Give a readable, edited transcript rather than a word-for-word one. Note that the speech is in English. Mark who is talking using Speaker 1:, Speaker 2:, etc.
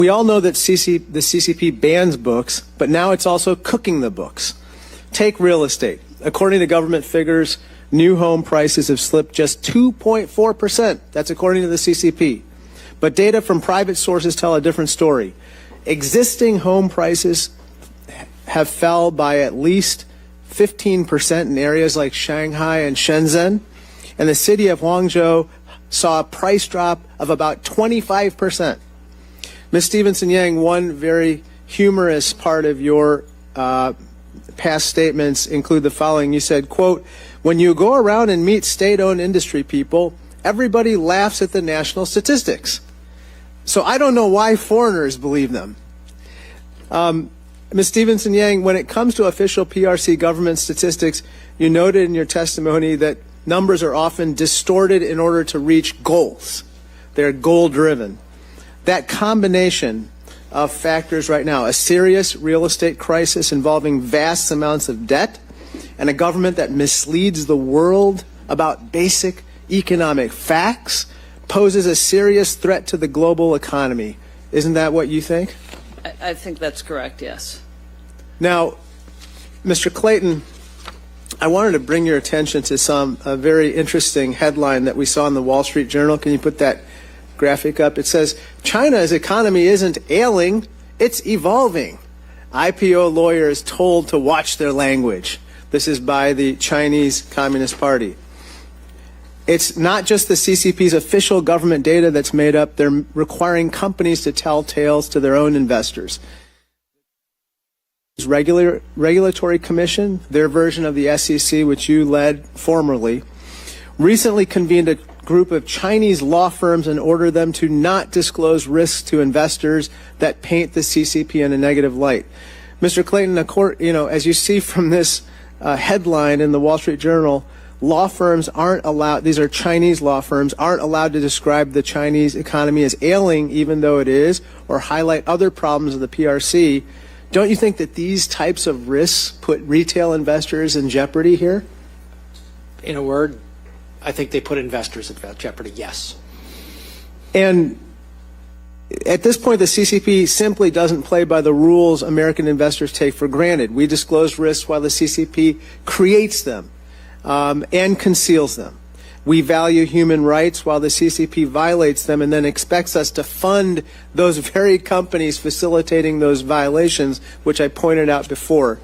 Speaker 1: We all know that the CCP bans books, but now it's also cooking the books. Take real estate. According to government figures, new home prices have slipped just 2.4%. That's according to the CCP. But data from private sources tell a different story. Existing home prices have fell by at least 15% in areas like Shanghai and Shenzhen, and the city of Guangzhou saw a price drop of about 25%. Ms. Stevenson-Yang, one very humorous part of your past statements include the following. You said, quote, "When you go around and meet state-owned industry people, everybody laughs at the national statistics. So I don't know why foreigners believe them." Ms. Stevenson-Yang, when it comes to official PRC government statistics, you noted in your testimony that numbers are often distorted in order to reach goals. They're goal-driven. That combination of factors right now, a serious real estate crisis involving vast amounts of debt, and a government that misleads the world about basic economic facts, poses a serious threat to the global economy. Isn't that what you think?
Speaker 2: I think that's correct, yes.
Speaker 1: Now, Mr. Clayton, I wanted to bring your attention to a very interesting headline that we saw in the Wall Street Journal. Can you put that graphic up? It says, "China's economy isn't ailing, it's evolving. IPO lawyers told to watch their language." This is by the Chinese Communist Party. It's not just the CCP's official government data that's made up. They're requiring companies to tell tales to their own investors. Regulatory Commission, their version of the SEC, which you led formerly, recently convened a group of Chinese law firms and ordered them to not disclose risks to investors that paint the CCP in a negative light. Mr. Clayton, as you see from this headline in the Wall Street Journal, law firms aren't allowed, these are Chinese law firms, aren't allowed to describe the Chinese economy as ailing, even though it is, or highlight other problems of the PRC. Don't you think that these types of risks put retail investors in jeopardy here?
Speaker 3: In a word, I think they put investors at jeopardy, yes.
Speaker 1: And at this point, the CCP simply doesn't play by the rules American investors take for granted. We disclose risks while the CCP creates them and conceals them. We value human rights while the CCP violates them and then expects us to fund those very companies facilitating those violations, which I pointed out before.